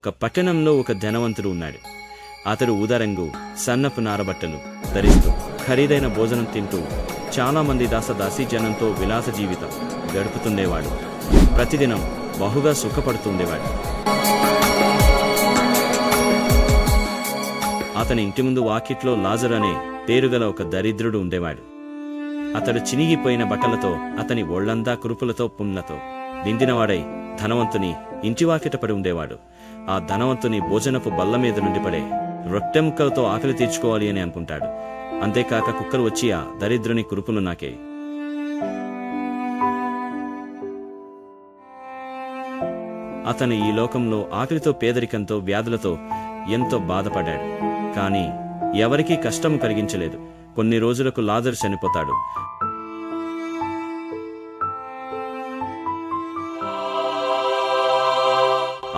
ఒక పట్టణంలో ఒక ధనవంతుడు ఉన్నాడు. అతడు ఊదారంగు సన్నపు నారబట్టలు ధరిస్తూ ఖరీదైన భోజనం తింటూ చాలామంది దాసదాసీ జనంతో విలాస జీవితం గడుపుతుండేవాడు. ప్రతిదినం బహుగా సుఖపడుతుండేవాడు. అతని ఇంటి ముందు వాకిట్లో లాజరు అనే పేరుగల ఒక దరిద్రుడు ఉండేవాడు. అతడు చినిగిపోయిన బట్టలతో, అతని ఒళ్లంతా కురుపులతో, పుండ్లతో నిండినవాడై ధనవంతుని ఇంటివాకిట పడి ఉండేవాడు. ఆ ధనవంతుని భోజనపు బల్ల మీద నుండి పడే రొట్టె ముక్కలతో ఆకలి తీర్చుకోవాలి అని అనుకుంటాడు. అంతేకాక కుక్కలు వచ్చి ఆ దరిద్రుని కురుపులు నాకే. అతను ఈ లోకంలో ఆకలితో, పేదరికంతో, వ్యాధులతో ఎంతో బాధపడ్డాడు. కానీ ఎవరికీ కష్టము కలిగించలేదు. కొన్ని రోజులకు లాజరు చనిపోతాడు.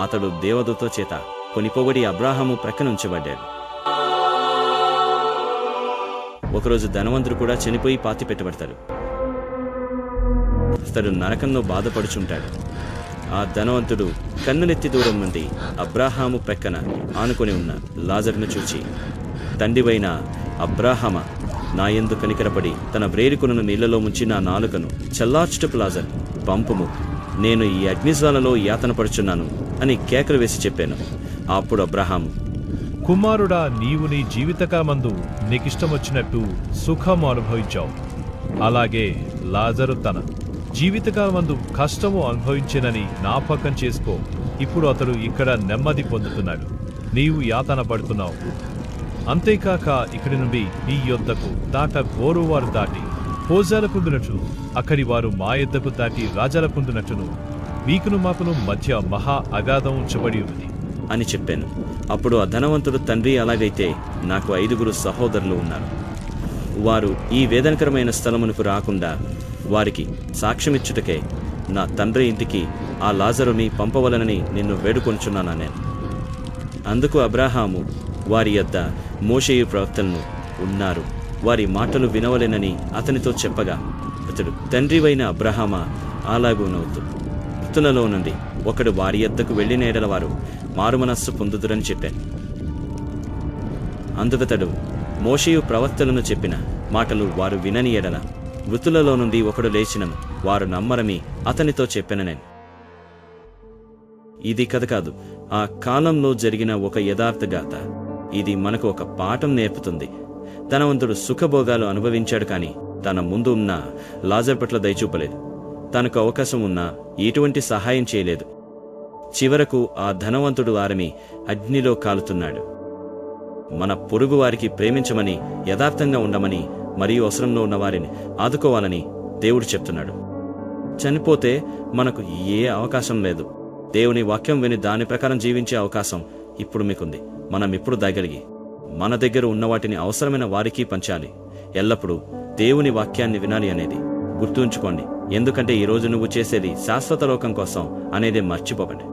అతడు దేవదూత చేత కొనిపోబడి అబ్రాహాము ప్రక్కన ఉంచబడ్డాడు. ఒకరోజు ధనవంతుడు కూడా చనిపోయి పాతి పెట్టబడతాడు. అతడు నరకంలో బాధపడుచుంటాడు. ఆ ధనవంతుడు కన్నులెత్తి దూరం నుండి అబ్రాహాము ప్రక్కన ఆనుకొని ఉన్న లాజరును చూచి, తండ్రివైన అబ్రాహామా, నా యందు కనికరపడి తన వ్రేలికొనను నీళ్లలో ముంచి నా నాలుకను చల్లార్చుటకు లాజరు పంపుము, నేను ఈ అగ్నిజ్వాలలో యాతన పడుచున్నాను అని కేకలు వేసి చెప్పాను. అప్పుడు అబ్రాహాము, కుమారుడా, నీవు నీ జీవితకాలమందు నీకిష్టమొచ్చినట్టు సుఖము అనుభవించావు. అలాగే లాజరు తన జీవితకాలమందు కష్టము అనుభవించినని జ్ఞాపకం చేసుకో. ఇప్పుడు అతడు ఇక్కడ నెమ్మది పొందుతున్నాడు, నీవు యాతన పడుతున్నావు. అంతేకాక ఇక్కడి నుండి నీ యొద్దకు దాట గోరువారు దాటి భోజాల పొందినట్లు, అక్కడి వారు మా యొద్దకు దాటి రాజాల పొందినట్టును మీకును మాకును మధ్య మహా అగాధం ఉంచబడి ఉంది అని చెప్పాను. అప్పుడు ఆ ధనవంతుడు, తండ్రి, అలాగైతే నాకు 5 సహోదరులు ఉన్నారు. వారు ఈ వేదనకరమైన స్థలమునకు రాకుండా వారికి సాక్ష్యమిచ్చుటకే నా తండ్రి ఇంటికి ఆ లాజరుని పంపవలనని నిన్ను వేడుకొంచున్నాను నేను. అందుకు అబ్రాహాము వారి యొద్ద మోషేయు ప్రవక్తలను ఉన్నారు, వారి మాటలు వినవలెనని అతనితో చెప్పగా, అతడు, తండ్రివైన అబ్రాహామా, అలాగూ నవ్వుతూ, మృతులలో నుండి ఒకడు వారి యొద్దకు వెళ్ళిన ఎడల వారు మారుమనస్సు పొందుదురని చెప్పాను. అందుకతడు మోషేయు ప్రవక్తలను చెప్పిన మాటలు వారు వినని ఎడల మృతులలో నుండి ఒకడు లేచినను వారు నమ్మరని అతనితో చెప్పాను నేను. ఇది కథ కాదు, ఆ కాలంలో జరిగిన ఒక యథార్థ గాథ. ఇది మనకు ఒక పాఠం నేర్పుతుంది. ధనవంతుడు సుఖభోగాలు అనుభవించాడు, కానీ తన ముందు ఉన్న లాజరు పట్ల దయచూపలేదు. తనకు అవకాశం ఉన్నా ఎటువంటి సహాయం చేయలేదు. చివరకు ఆ ధనవంతుడు వారిని అగ్నిలో కాలుతున్నాడు. మన పొరుగు వారికి ప్రేమించమని, యథార్థంగా ఉండమని, మరియు అవసరంలో ఉన్న వారిని ఆదుకోవాలని దేవుడు చెప్తున్నాడు. చనిపోతే మనకు ఏ అవకాశం లేదు. దేవుని వాక్యం విని దాని ప్రకారం జీవించే అవకాశం ఇప్పుడు మీకుంది. మనం ఇప్పుడు దయగలిగి మన దగ్గర ఉన్న వాటిని అవసరమైన వారికి పంచాలి. ఎల్లప్పుడూ దేవుని వాక్యాన్ని వినాలి అనేది గుర్తుంచుకోండి. ఎందుకంటే ఈరోజు నువ్వు చేసేది శాశ్వత లోకం కోసం అనేది మర్చిపోకండి.